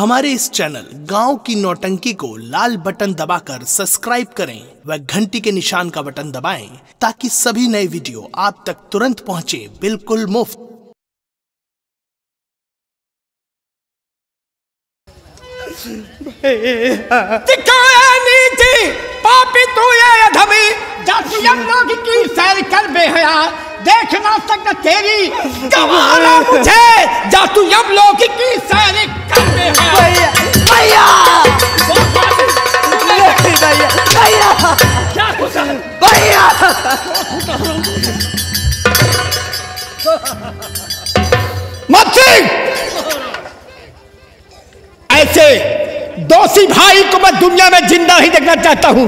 हमारे इस चैनल गांव की नौटंकी को लाल बटन दबाकर सब्सक्राइब करें व घंटी के निशान का बटन दबाएं ताकि सभी नए वीडियो आप तक तुरंत पहुंचे बिल्कुल मुफ्त। नीति पापी तू ये अधमी जातु यमलोक की सैर कर बेहया देख ना सकता तेरी गवारा मुझे जातु यमलोक की सैर कर बेहया। भैया भैया भैया क्या भैया मच्छी ऐसे दोषी भाई को मैं दुनिया में जिंदा ही देखना चाहता हूँ।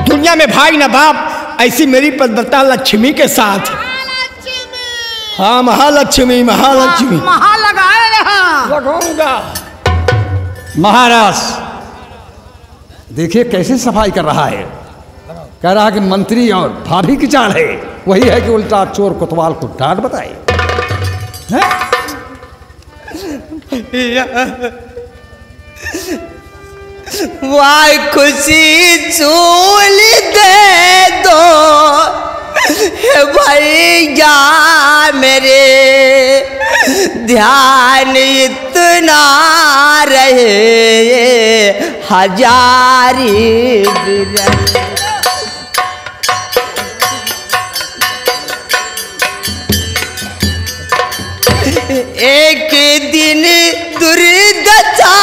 दुनिया में भाई ना बाप ऐसी मेरी पद्मता लक्ष्मी के साथ। हाँ महालक्ष्मी महालक्ष्मी लगाऊंगा। महाराज देखिए कैसे सफाई कर रहा है। कह रहा है कि मंत्री और भाभी की चाल है। वही है कि उल्टा चोर कोतवाल को डांट बताए। वाई खुशी झूल दे दो भैया मेरे ध्यान इतना रहे हजारी एक दिन दुर्दशा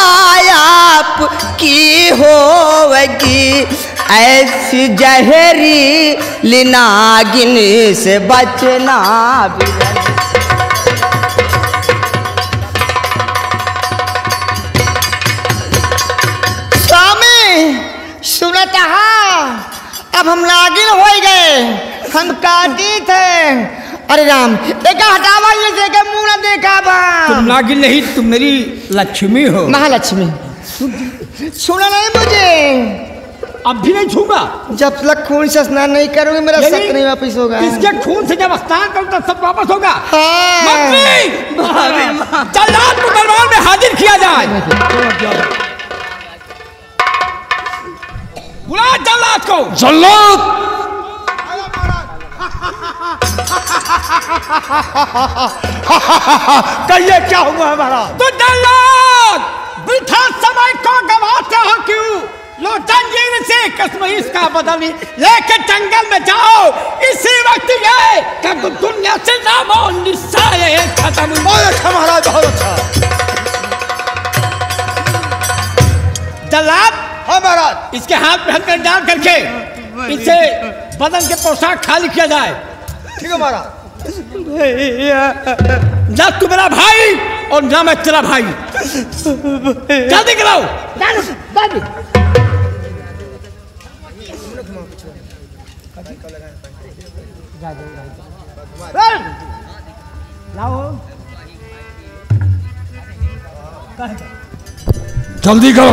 आपकी होगी ऐसी जहरी लिनागिन से बचना भी। स्वामी सुनता अब हम नागिन हो गए। हम काटी थे। अरे राम देखा हटावा ये देखे मुंह ना देखा बा। तुम नागिन नहीं तुम मेरी लक्ष्मी हो। महालक्ष्मी सुना नहीं मुझे। अब भी नहीं छूंगा। जब तक खून से स्नान नहीं करूंगी मेरा शक नहीं वापस होगा। इसके खून से जब स्नान करूं तब सब वापस होगा। जल्लाद को दरबार में हाजिर किया जाए। बुला जल्लाद को। जल्लाद कहिए क्या हुआ हमारा। तो जल्लाद वृथा समय को गवाते हो क्यों? लो जंजीर से कसमईस का बदल लेके जंगल में जाओ। इसी वक्त ये कि दुनिया से नामो निशान खत्म। बहुत अच्छा महाराज बहुत अच्छा। जल्लाद हाँ महाराज इसके हाथ में हथकड़ी डाल करके इसे बदन के पोशाक खाली किया जाए। ठीक है महाराज। ना तू मेरा भाई और ना मैं तेरा भाई। जल्दी कराओ। जल्दी करो।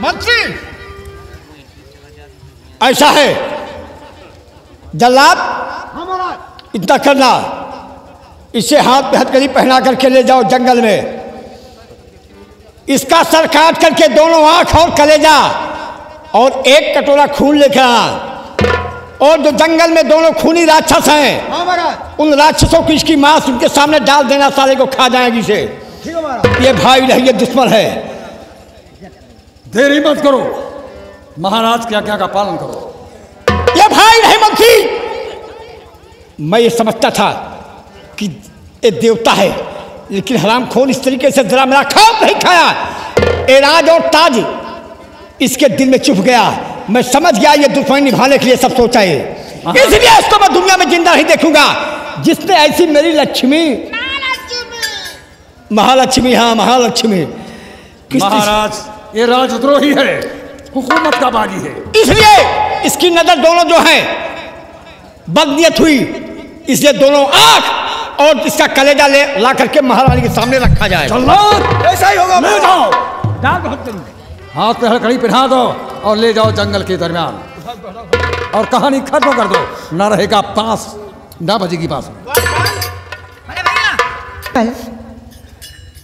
मंत्री ऐसा है जल्लाद इतना करना इसे हाथ पे हथकड़ी पहना करके ले जाओ जंगल में। इसका सर काट करके दोनों आंख और कलेजा और एक कटोरा खून लेकर आना। और जो जंगल में दोनों खूनी राक्षस हैं उन राक्षसों को इसकी मांस उनके सामने डाल देना। साले को खा जाएगी इसे। ये भाई नहीं ये दुश्मन है। देरी मत करो। महाराज क्या क्या का पालन करो। ये भाई नहीं मंत्री। मैं ये समझता था कि ये देवता है लेकिन हरामखोर इस तरीके से जरा मेरा खौफ नहीं खाया। एराज और ताज इसके दिल में चुप गया। मैं समझ गया ये दुश्मनी निभाने के लिए सब सोचा है। इसलिए इसको मैं दुनिया में जिंदा नहीं देखूंगा। जिसने ऐसी मेरी लक्ष्मी महालक्ष्मी हाँ महालक्ष्मी। महाराज ये राजद्रोही है हुकूमत का बागी है। इसलिए इसकी नजर दोनों जो है बदनियत हुई इसलिए दोनों आंख और इसका कलेजा ले ला करके महारानी के सामने रखा जाए। ऐसा ही होगा। ले जाओ। हाथ पे हड़कड़ी पहना दो और ले जाओ जंगल के दरमियान और कहानी खत्म कर दो। ना रहेगा पास, ना बजेगी पास।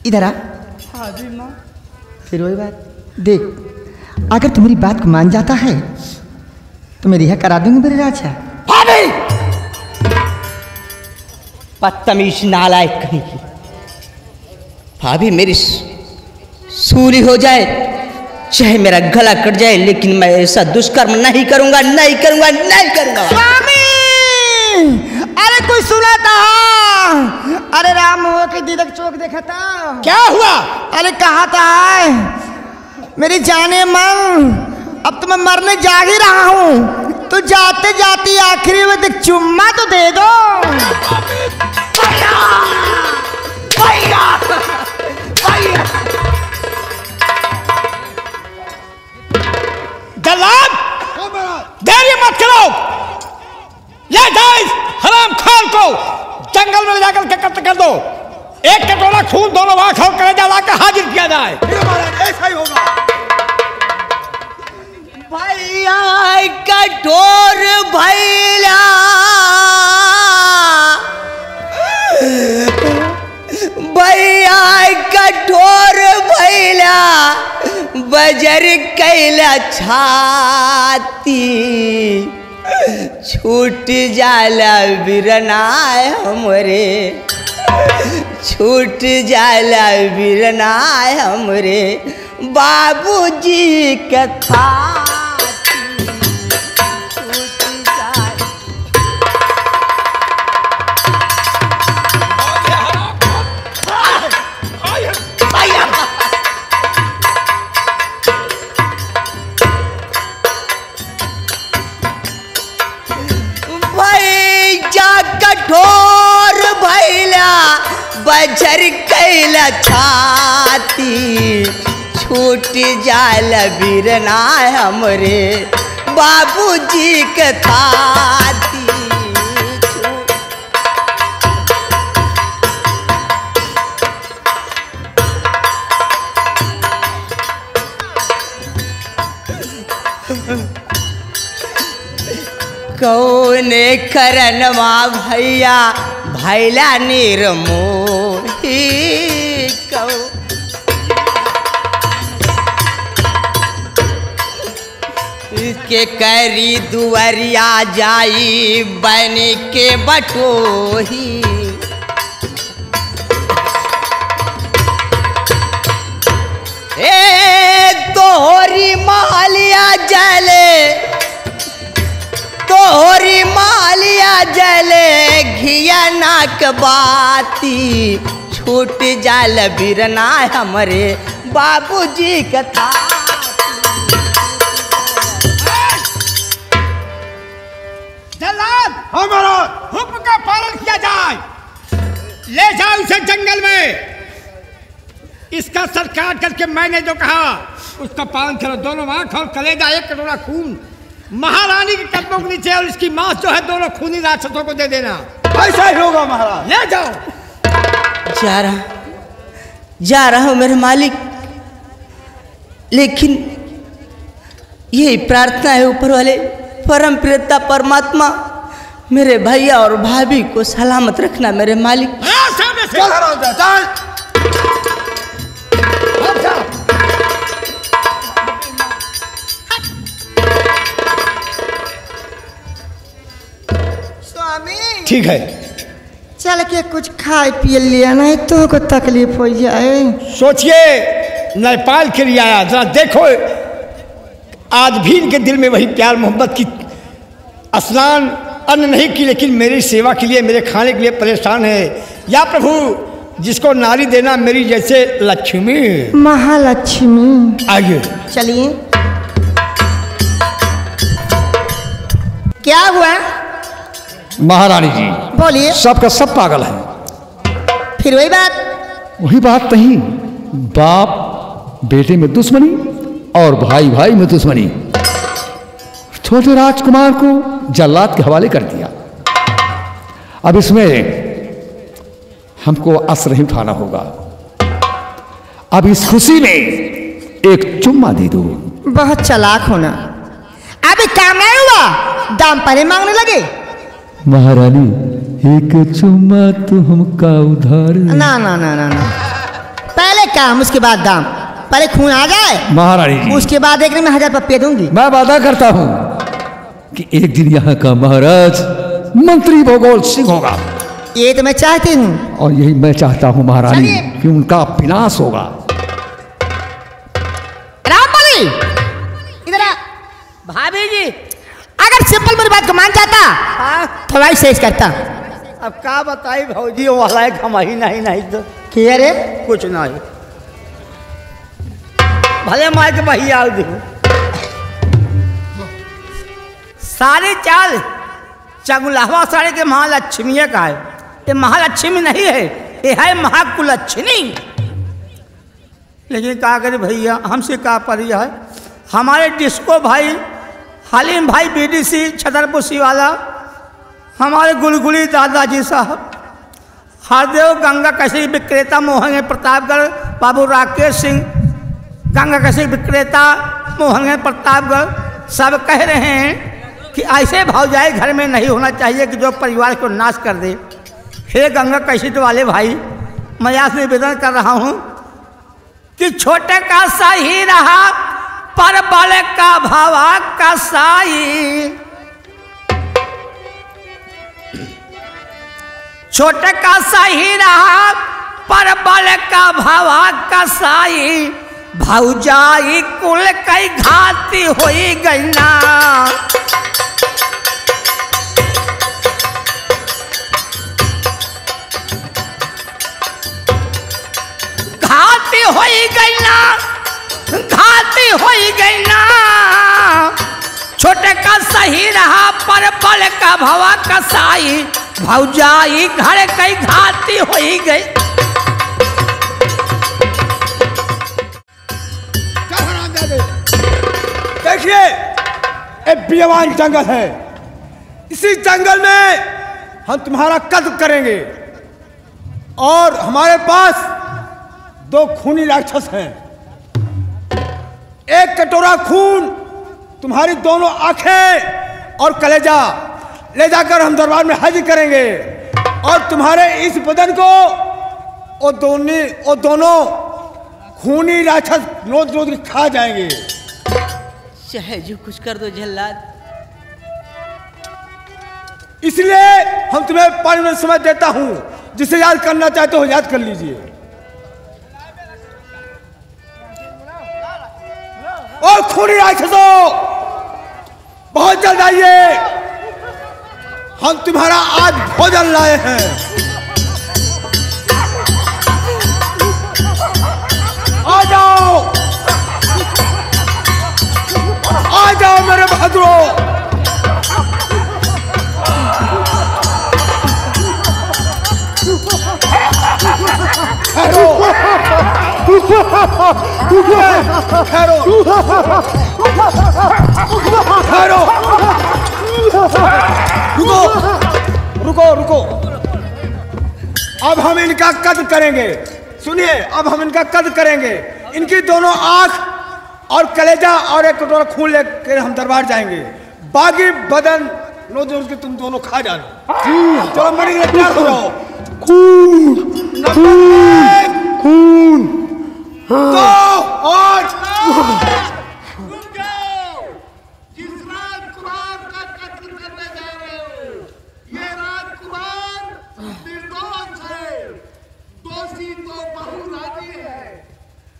इधर आ। फिर वही बात देख, अगर तुम्हारी बात को मान जाता है तो मैं रिहा करा दूंगी मेरे राजा। बदतमीज नालायक कहीं की भाभी मेरी सूली हो जाए चाहे मेरा गला कट जाए, लेकिन मैं ऐसा दुष्कर्म नहीं करूंगा, नहीं करूंगा, नहीं करूंगा। स्वामी, अरे कोई सुना था? अरे राम हो के दीदक चौक देखा था। क्या हुआ? अरे कहा था मेरी जाने मन, अब तो मैं मरने जा ही रहा हूँ, तो जाते जाते आखिरी में देख चुम्मा तो दे दो। जल्लाद, देरी मत करो, ले जाओ इस हराम खान को जंगल में ले जाकर के कत्ल कर दो। एक कटोरा खून दोनों आंख और कलेजा लाकर हाजिर किया जाए। ऐसा ही होगा। भैया कठोर भैया, भैया कठोर भैया, बजर कैला छाती, छूट जाला बिरना हमरे, छूट जाला बिरना हमरे बाबूजी के थाती, छूट जाला। भैया कठोर भैला, बजर कैला छाती, छूट जाल बिरना हमरे बाबूजी के थाती। कौने करनवा भैया भैला निर्मोही, के करी दुआरिया जाई बन के बटोही, ए तोहरी मालिया जले, तोहरी मालिया जले घिया नाक बाती, छूट जाल बिरना हमरे बाबूजी के थाती। जल्लाद, हमारा हुक्म का पालन किया जाए। ले जाओ इसे जंगल में, इसका सर काट करके मैंने जो कहा उसका पालन करो। दोनों आंख और कलेजा, एक कटोरा खून महारानी के कदमों के नीचे, और इसकी मांस जो है दोनों खूनी राक्षसों को दे देना। ऐसा ही होगा महाराज। ले जाओ। जा रहा हूं मेरे मालिक, लेकिन यही प्रार्थना है ऊपर वाले परम प्रियता परमात्मा, मेरे भैया और भाभी को सलामत रखना मेरे मालिक। स्वामी, ठीक है, चल के कुछ खाए पिए लिया, नहीं तो को तकलीफ हो जाए। सोचिए, नेपाल के लिए आया, जरा देखो आज भी इनके दिल में वही प्यार मोहब्बत की। स्नान अन्न नहीं की, लेकिन मेरी सेवा के लिए, मेरे खाने के लिए परेशान है। या प्रभु, जिसको नारी देना मेरी जैसे लक्ष्मी, महालक्ष्मी। आइए चलिए। क्या हुआ? महारानी जी, बोलिए। सबका सब पागल है। फिर वही बात नहीं, बाप बेटे में दुश्मनी और भाई भाई में दुश्मनी। छोटे राजकुमार को जल्लाद के हवाले कर दिया। अब इसमें हमको असर नहीं उठाना होगा। अब इस खुशी में एक चुम्मा दे दो। बहुत चालाक होना। अभी काम नहीं हुआ, दाम पहले मांगने लगे। महारानी एक चुम्मा तो हमका उधार। ना ना ना ना ना, पहले काम उसके बाद दाम। पहले खून आ जाए महारानी जी, उसके बाद देखने में 1000 रुपये दूंगी। मैं वादा करता हूँ कि एक दिन यहाँ का महाराज मंत्री भूगोल सिंह होगा। ये तो मैं चाहती हूँ। और यही मैं चाहता हूँ महारानी कि उनका विनाश होगा। रामबली इधर आ। भाभी जी, अगर सिंपल मेरी बात को मान जाता तो भाई शेष करता। अब का बताई भौजी वाला एक हम ही नहीं तो क्या रे? कुछ नहीं, भले मार के बही आल दी सारी चाल चगुलावा सारे के महालक्ष्मी का है। ये महालक्ष्मी नहीं है, ये है महाकुलक्ष्मी। लेकिन क्या करे भैया, हमसे क्या परिया है। हमारे डिस्को भाई हलीम भाई बीडीसी छतरपुर वाला, हमारे गुलगुली दादाजी साहब, हरदेव गंगा कैसे विक्रेता मोहन प्रतापगढ़, बाबू राकेश सिंह गंगा कैसे विक्रेता मोहन प्रतापगढ़, सब कह रहे हैं कि ऐसे भौजाई घर में नहीं होना चाहिए कि जो परिवार को नाश कर दे। हे गंगा कैसेट वाले भाई, मैं यहाँ से निवेदन कर रहा हूँ कि छोटे का सही रहा पर बड़े का भावा का साई। छोटे का सही रहा पर बड़े का भावा का साई। भौजाई कुल कई घाती होई गई ना। घाती होई गई ना, घाती होई गई ना। छोटे का सही रहा पर बड़े का भवा कसाई। भौजाई घर कई घाती होई गई। देखिए, एक बेईमान जंगल है। इसी जंगल में हम तुम्हारा कत्ल करेंगे और हमारे पास 2 खूनी राक्षस हैं। एक कटोरा खून तुम्हारी दोनों आंखें और कलेजा ले जाकर हम दरबार में हाजिर करेंगे और तुम्हारे इस बदन को वो दोनों खूनी राक्षस नोच नोच के खा जाएंगे। चाहे जो कुछ कर दो जल्लाद। इसलिए हम तुम्हें 5 मिनट समय देता हूं, जिसे याद करना चाहते हो याद कर लीजिए। और खूनी राक्षसों, बहुत जल्द आइए, हम तुम्हारा आज भोजन लाए हैं। आ जाओ, आ जाओ मेरे बहादुरों। ठहरो, ठहरो, ठहरो, रुको, रुको, रुको। अब हम इनका कत्ल करेंगे। सुनिए, अब हम इनका कत्ल करेंगे। इनकी दोनों आंख और कलेजा और एक कटोरा खून लेकर हम दरबार जाएंगे। बाकी बदन नोच नोच के तुम दोनों खा जाना। चलो मरी के तैयार हो जाओ। खून, खून, खून, 2 और जिस राजकुमार का कत्ल करने जा रहे हो, ये राजकुमार निर्दोष है। दोषी तो बहुराजी है।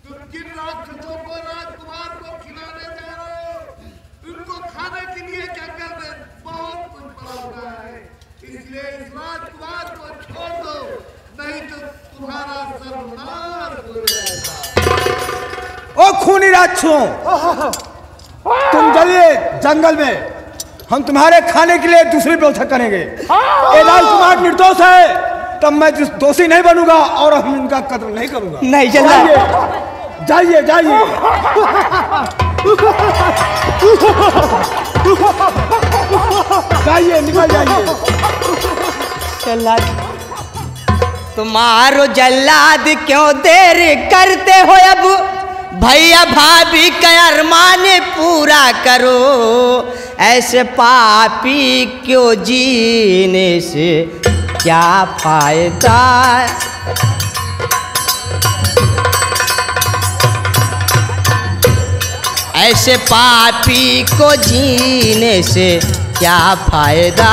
तुम किन राक्षसों को राजकुमार को खिलाने जा रहे हो, उनको खाने के लिए जंगल में बहुत कुछ पड़ा हुआ है। इसलिए इस राजकुमार को छोड़ दो, नहीं तो तुम्हारा सर्वनाश हो जाएगा। ओ खूनी राक्षसों, तुम चलिए जंगल में, हम तुम्हारे खाने के लिए दूसरी व्यवस्था करेंगे। ये राजकुमार निर्दोष है, तब मैं दोषी नहीं बनूंगा और हम इनका कत्ल नहीं करूंगा। नहीं जल्लाद, जाइए, जाइए। जाइए, निकल जाइए। जल्लाद तुम्हारो जल्लाद क्यों देर करते हो, अब भैया भाभी का अरमान पूरा करो, ऐसे पापी क्यों जीने से क्या फायदा। ऐसे पापी को जीने से क्या फायदा।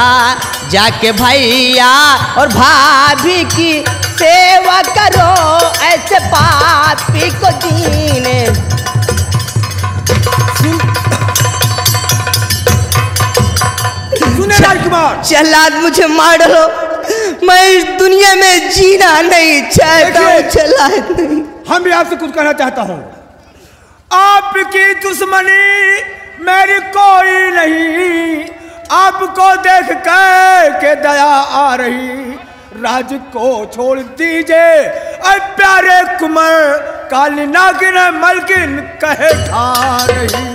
जाके भैया और भाभी की सेवा करो, ऐसे पापी को जीने। सुने राजकुमार, जल्लाद मुझे मार डालो, मैं इस दुनिया में जीना नहीं चाहता हूँ जल्लाद। नहीं, हम भी आपसे कुछ कहना चाहता हूँ। आपकी दुश्मनी मेरी कोई नहीं, आपको देख के दया आ रही। राज को छोड़ दीजिए ऐ प्यारे कुंवर, काली नागिन मलकिन कहे ठा रही।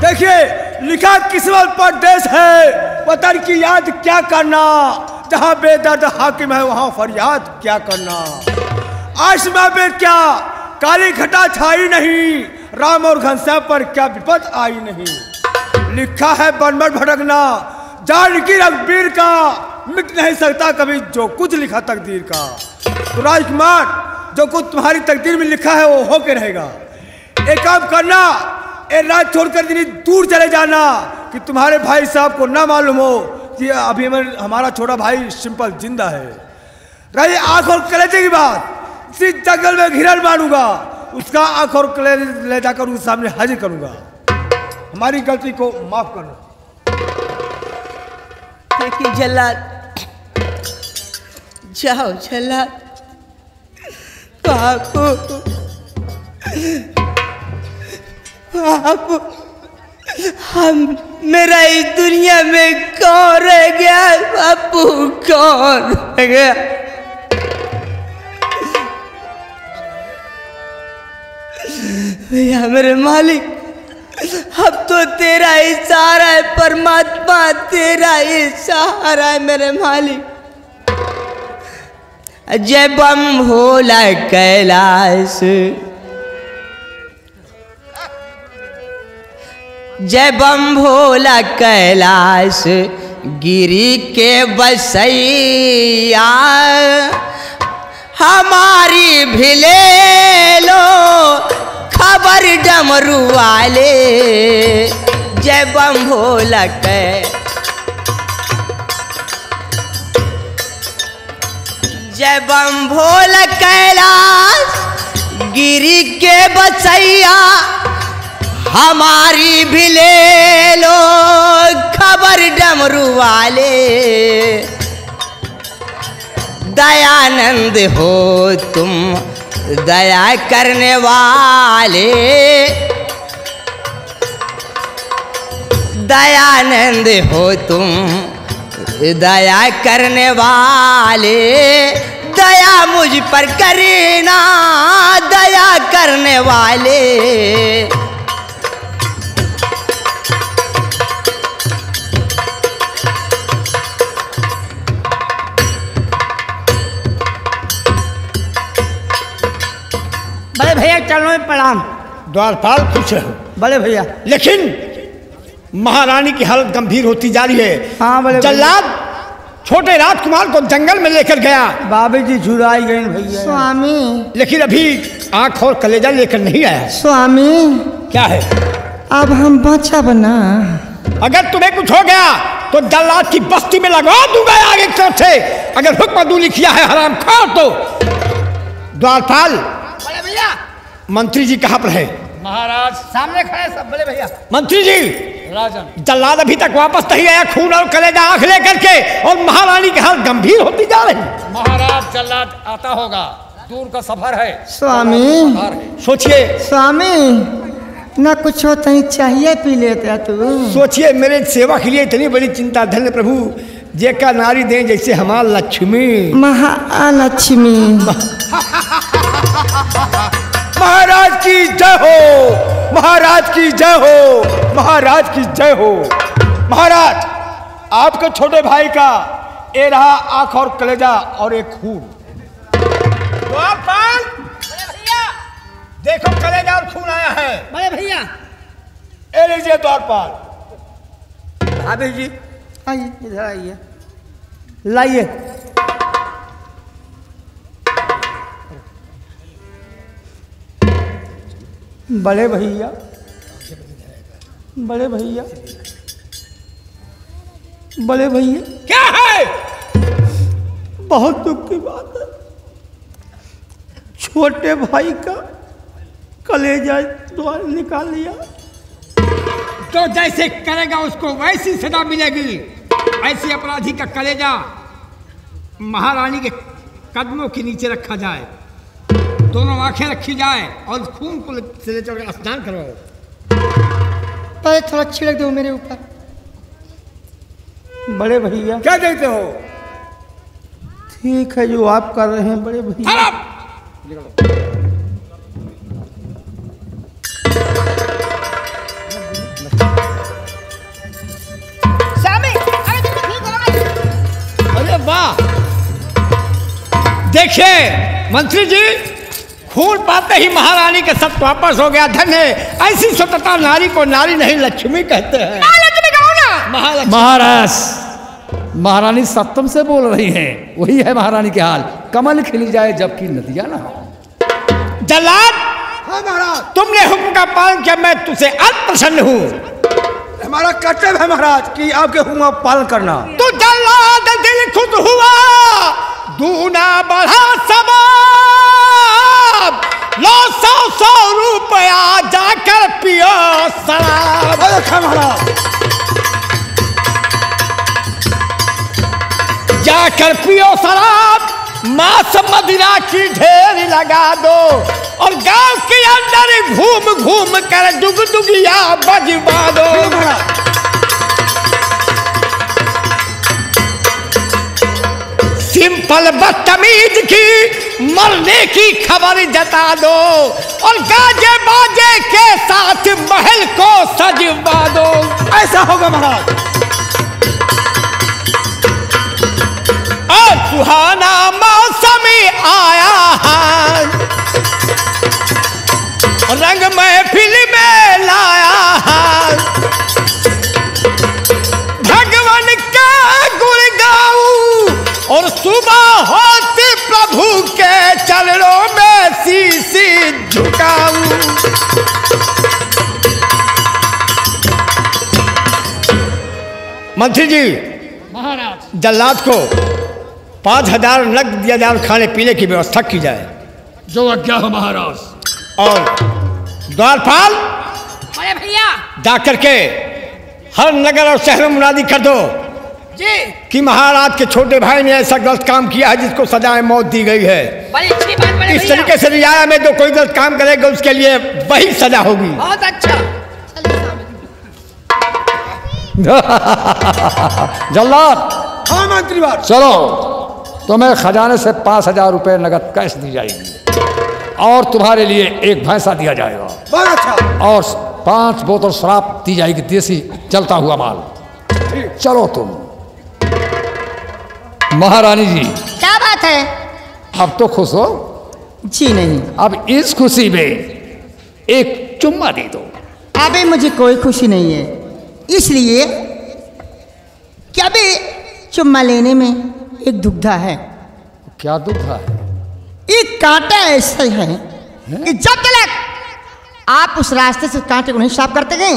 देखिए लिखा किस्मत पर देश है, वतन की याद क्या करना। जहाँ बेदर्द हाकिम है वहाँ फरियाद क्या करना। आसमां पे क्या काली घटा छाई नहीं, राम और घनश्याम पर क्या विपद आई नहीं। लिखा है बनमट भटकना जानकी रघुवीर का, मिट नहीं सकता कभी जो कुछ लिखा तकदीर का। तो राजकुमार, जो कुछ तुम्हारी तकदीर में लिखा है वो होके रहेगा। एक काम करना, ये राज छोड़कर इतनी दूर चले जाना कि तुम्हारे भाई साहब को ना मालूम हो कि अभी हमारा छोटा भाई सिंपल जिंदा है। रही आंख और कलेजे की बात, इसी जंगल में हिरन मारूंगा, उसका आंख और कलेजे ले जाकर उनके सामने हाजिर करूंगा। हमारी गलती को माफ करना। देखिए जल्लाद, जाओ जल्लाद। बापू बापू, हम मेरा इस दुनिया में कौन रह गया बापू, कौन रह गया। भैया मेरे मालिक, अब तो तेरा ही सहारा है परमात्मा, तेरा ही सहारा है मेरे मालिक। जय बम भोला कैलाश, जय बम भोला कैलाश, गिरी के बसैया हमारी भी ले लो खबर डमरू वाले। जय बम भोला जय बम भोला कैलाश, गिरी के बसैया हमारी भी ले लो खबर डमरू वाले। दयानंद हो तुम दया करने वाले, दयानंद हो तुम दया करने वाले। दया मुझ पर करना दया करने वाले। बड़े भैया चलो में प्रणाम। द्वारपाल खुश रहो। बड़े भैया, लेकिन महारानी की हालत गंभीर होती जा रही है। हाँ बड़े जल्लाद छोटे राजकुमार को जंगल में लेकर गया, बाबी जी झुराई गई भैया। स्वामी, लेकिन अभी आंख और कलेजा लेकर नहीं आया। स्वामी क्या है? अब हम बचा बना, अगर तुम्हें कुछ हो गया तो जल्लाद की बस्ती में लगा दूंगा आगे की तरफ से। अगर हुक्म दूली किया है हराम खाओ तो। द्वारपाल, बड़े भैया मंत्री जी कहाँ पर है? महाराज सामने खड़े सब। बड़े भैया, मंत्री जी, राजन जल्लाद अभी तक वापस नहीं आया, खून और कलेजा आंख लेकर के, और महारानी की हालत गंभीर होती जा रही। महाराज जल्लाद आता होगा, दूर का सफर है। स्वामी सोचिए, स्वामी ना कुछ होता ही चाहिए पी लेता तू। सोचिए मेरे सेवा के लिए इतनी बड़ी चिंता। धन्य प्रभु जे का नारी दें जैसे हमार लक्ष्मी। महालक्ष्मी। महाराज की जय हो, महाराज की जय हो, महाराज की जय हो। महाराज, आपके छोटे भाई का ये रहा आंख और कलेजा और एक खून। द्वारपाल देखो कलेजा और खून आया है। बड़े भैया ये लीजिए द्वारपाल। अभी जी आइए, इधर आइए, लाइए। बड़े भैया, बड़े भैया, बड़े भैया, क्या है? बहुत दुख की बात है, छोटे भाई का कलेजा द्वार निकाल लिया। तो जैसे करेगा उसको वैसी सजा मिलेगी। ऐसे अपराधी का कलेजा महारानी के कदमों के नीचे रखा जाए, दोनों आंखें रखी जाए और खून को से ले चलकर स्नान करवाओ। अरे थोड़ा छिड़क दो मेरे ऊपर। बड़े भैया क्या कहते हो? ठीक है जो आप कर रहे हैं बड़े भैया। अरे वाह, देखिए मंत्री जी, खून पाते ही महारानी का सब वापस हो गया। धन्य ऐसी स्वतंत्रता नारी को नारी नहीं लक्ष्मी कहते हैं। महालक्ष्मी। महाराज, महारानी सत्यम से बोल रही हैं, वही है महारानी के हाल। कमल खिली जाए जबकि नदियां ना हो। जल्लाद, हाँ महाराज, तुमने हुक्म का पालन किया, मैं तुझसे अति प्रसन्न हूँ। हमारा कर्तव्य है महाराज कि आपके हुक्म का पालन करना। तो जल्लाद दिल खुद हुआ, दूना बढ़ा सवाब, लो 100 रुपया जाकर पियो शराब। अच्छा महाराज, जाकर पियो शराब, मांस मदिरा की ढेर लगा दो और गांव के अंदर घूम घूम कर डुगडुगिया बजवा दो। सिंपल बदतमीज की मरने की खबर जता दो और गाजे बाजे के साथ महल को सजवा दो। ऐसा होगा महाराज। और सुहाना मौसम आया है, रंग महफिल में लाया है, भगवान का गुण गाऊं और सुबह होते प्रभु के चरणों में शीश झुकाऊं। मंत्री जी, महाराज जल्लाद को 5000 नकद दिया जाए और खाने पीने की व्यवस्था की जाए। जो आज्ञा हो महाराज। और द्वारपाल, बड़े भैया जाकर के हर नगर और शहर में मुनादी कर दो जी, कि महाराज के छोटे भाई ने ऐसा गलत काम किया है जिसको सजाए मौत दी गई है। बड़ी अच्छी बात बड़े इस भैया, तरीके से रियाया में जो कोई गलत काम करेगा उसके लिए वही सजा होगी। बहुत अच्छा। जल्लाद, हाँ मंत्री बात। चलो, तुम्हें खजाने से 5000 रुपये नगद कैश दी जाएगी और तुम्हारे लिए एक भैंसा दिया जाएगा बहुत अच्छा। और 5 बोतल शराब दी जाएगी, देसी चलता हुआ माल। चलो तुम। महारानी जी, क्या बात है? अब तो खुश हो? जी नहीं, अब इस खुशी में एक चुम्मा दे दो। अभी मुझे कोई खुशी नहीं है, इसलिए क्या भी चुम्मा लेने में एक दुग्धा है। क्या दुख है? एक कांटा ऐसा है कि जब तक आप उस रास्ते से कांटे को नहीं साफ करते गए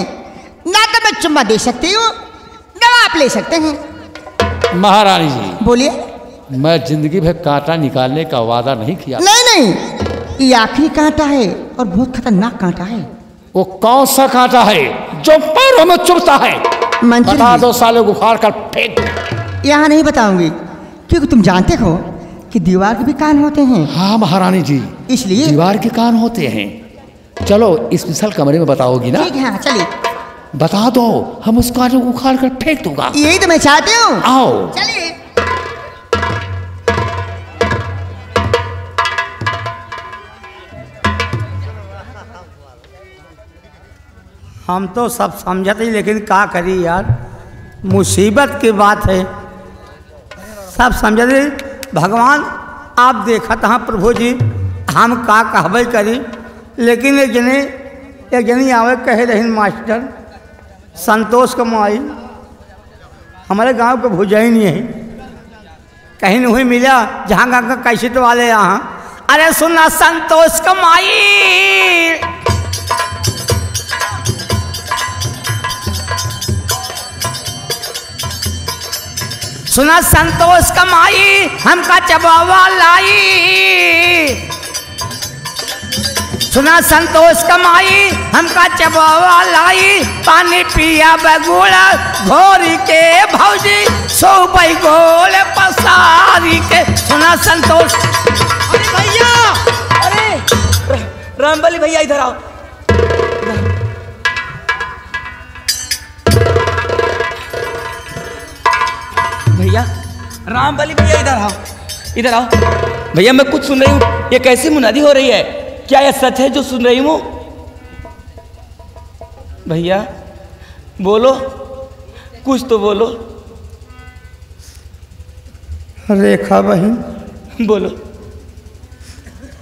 ना तो मैं चुम्मा दे सकती हूँ ना आप ले सकते हैं। महारानी जी, बोलिए। मैं जिंदगी भर कांटा निकालने का वादा नहीं किया। नहीं नहीं, ये आखिरी कांटा है और बहुत खतरनाक कांटा है। वो कौन सा कांटा है जो पैरों में चुभता है? मंत्री बता दो, साले को उखाड़ कर फेंक। यहाँ नहीं बताऊंगी क्योंकि तुम जानते हो कि दीवार के भी कान होते हैं। हाँ महारानी जी, इसलिए दीवार के कान होते हैं। चलो इस विशाल कमरे में बताओगी ना? ठीक है, हाँ चलिए। बता दो, हम उस कांटे को उखाड़ कर फेंक दूंगा। यही तो मैं चाहती हूँ। आओ। चलिए। हम तो सब समझते ही, लेकिन क्या करी यार, मुसीबत की बात है। सब समझ रहे भगवान आप देखा था प्रभु जी हम का कहबे करी, लेकिन एक जनी आवे कहे रही मास्टर संतोष कमाई हमारे गांव के भुजाई नहीं है, कहीं नहीं मिला जहाँ गाँव का कैसेट वाले यहाँ। अरे सुना संतोष कमाई सुना संतोष कमाई हमका चबावा लाई, सुना संतोष कमाई हमका चबावा लाई, पानी पिया बगुड़ा घोरी के भौजी सो गोल पसारी के। सुना संतोष अरे भैया, अरे रामबली भैया इधर आओ। भैया रामबली भैया इधर आओ, इधर आओ। भैया मैं कुछ सुन रही हूँ, ये कैसी मुनादी हो रही है? क्या यह सच है जो सुन रही हूँ? भैया बोलो, कुछ तो बोलो। रेखा बहन बोलो।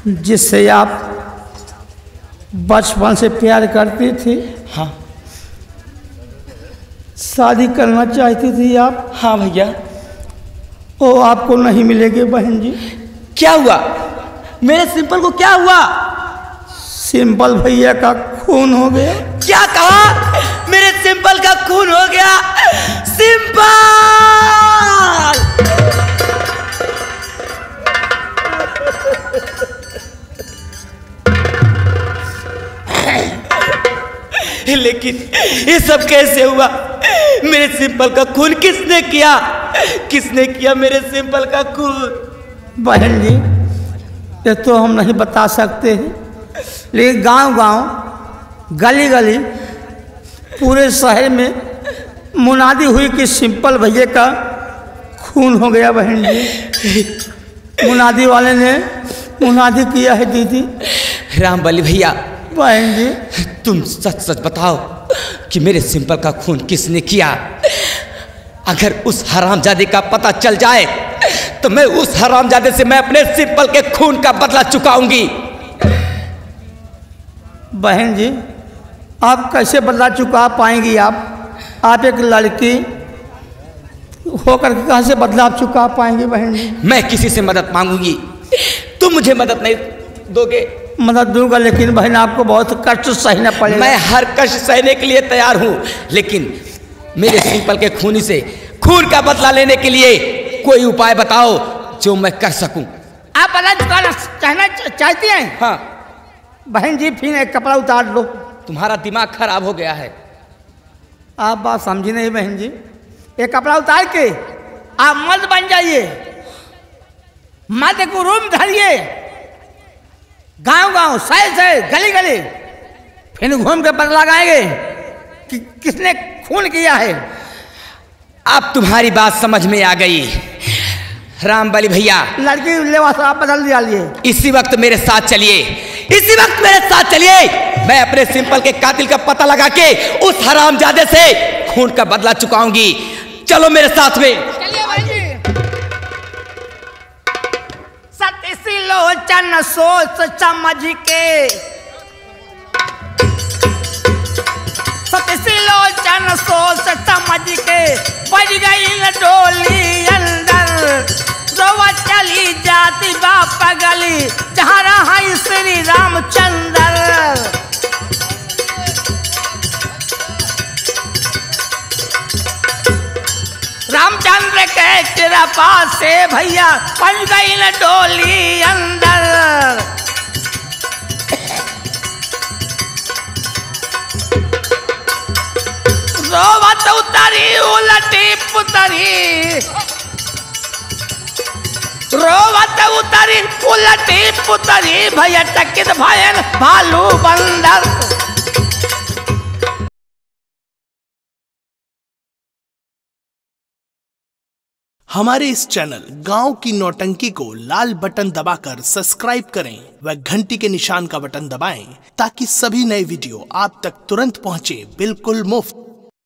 जिससे आप बचपन से प्यार करती थी, हाँ शादी करना चाहती थी आप, हाँ भैया। वो आपको नहीं मिलेगी बहन जी। क्या हुआ? मेरे सिंपल को क्या हुआ? सिंपल भैया का खून हो गया। क्या कहा? मेरे सिंपल का खून हो गया? सिंपल लेकिन ये सब कैसे हुआ? मेरे सिंपल का खून किसने किया? किसने किया मेरे सिंपल का खून? बहन जी ये तो हम नहीं बता सकते हैं, लेकिन गांव गांव गली गली पूरे शहर में मुनादी हुई कि सिंपल भैया का खून हो गया। बहन जी मुनादी वाले ने मुनादी किया है दीदी। रामबली भैया, बहन जी तुम सच सच बताओ कि मेरे सिंपल का खून किसने किया? अगर उस हरामजादे का पता चल जाए तो मैं उस हरामजादे से मैं अपने सिंपल के खून का बदला चुकाऊंगी। बहन जी आप कैसे बदला चुका पाएंगी? आप एक लड़की होकर कहाँ से बदला चुका पाएंगी? बहन जी मैं किसी से मदद मांगूंगी, तुम मुझे मदद नहीं दोगे? मदद दूंगा, लेकिन बहन आपको बहुत कष्ट सहना पड़ेगा। मैं हर कष्ट सहने के लिए तैयार हूं, लेकिन मेरे सिंपल के खूनी से खून का बदला लेने के लिए कोई उपाय बताओ जो मैं कर सकूं। आप बदला चुकाना चाहती हैं? हाँ बहन जी फिर एक कपड़ा उतार लो। तुम्हारा दिमाग खराब हो गया है। आप बात समझी नहीं बहन जी। एक कपड़ा उतार के आप मर्द बन जाइए, मर्द को रूम धरिए, गांव गांव शहर शहर गली गली फिर घूम के पता लगाएंगे कि किसने खून किया है। अब तुम्हारी बात समझ में आ गई रामबली भैया। लड़की लिबास आप बदल दिया। इसी वक्त मेरे साथ चलिए, इसी वक्त मेरे साथ चलिए। मैं अपने सिंपल के कातिल का पता लगा के उस हरामजादे से खून का बदला चुकाऊंगी। चलो मेरे साथ में। चलिए भाई जी। सती लोचन सोच समझ के, सती लोचन सोच समझ के बढ़ गई डोली अंदर, रोवा चली जाती बाप गली जहाँ रहा श्री रामचंद्र। रामचंद्र के कृपा से भैया बन गई न डोली अंदर। रोवत उतरी उलटी पुतरी, रोवत उतरी उलटी पुतरी भैया टकित भयन भालू बंदर। हमारे इस चैनल गांव की नौटंकी को लाल बटन दबाकर सब्सक्राइब करें व घंटी के निशान का बटन दबाएं ताकि सभी नए वीडियो आप तक तुरंत पहुंचे बिल्कुल मुफ्त।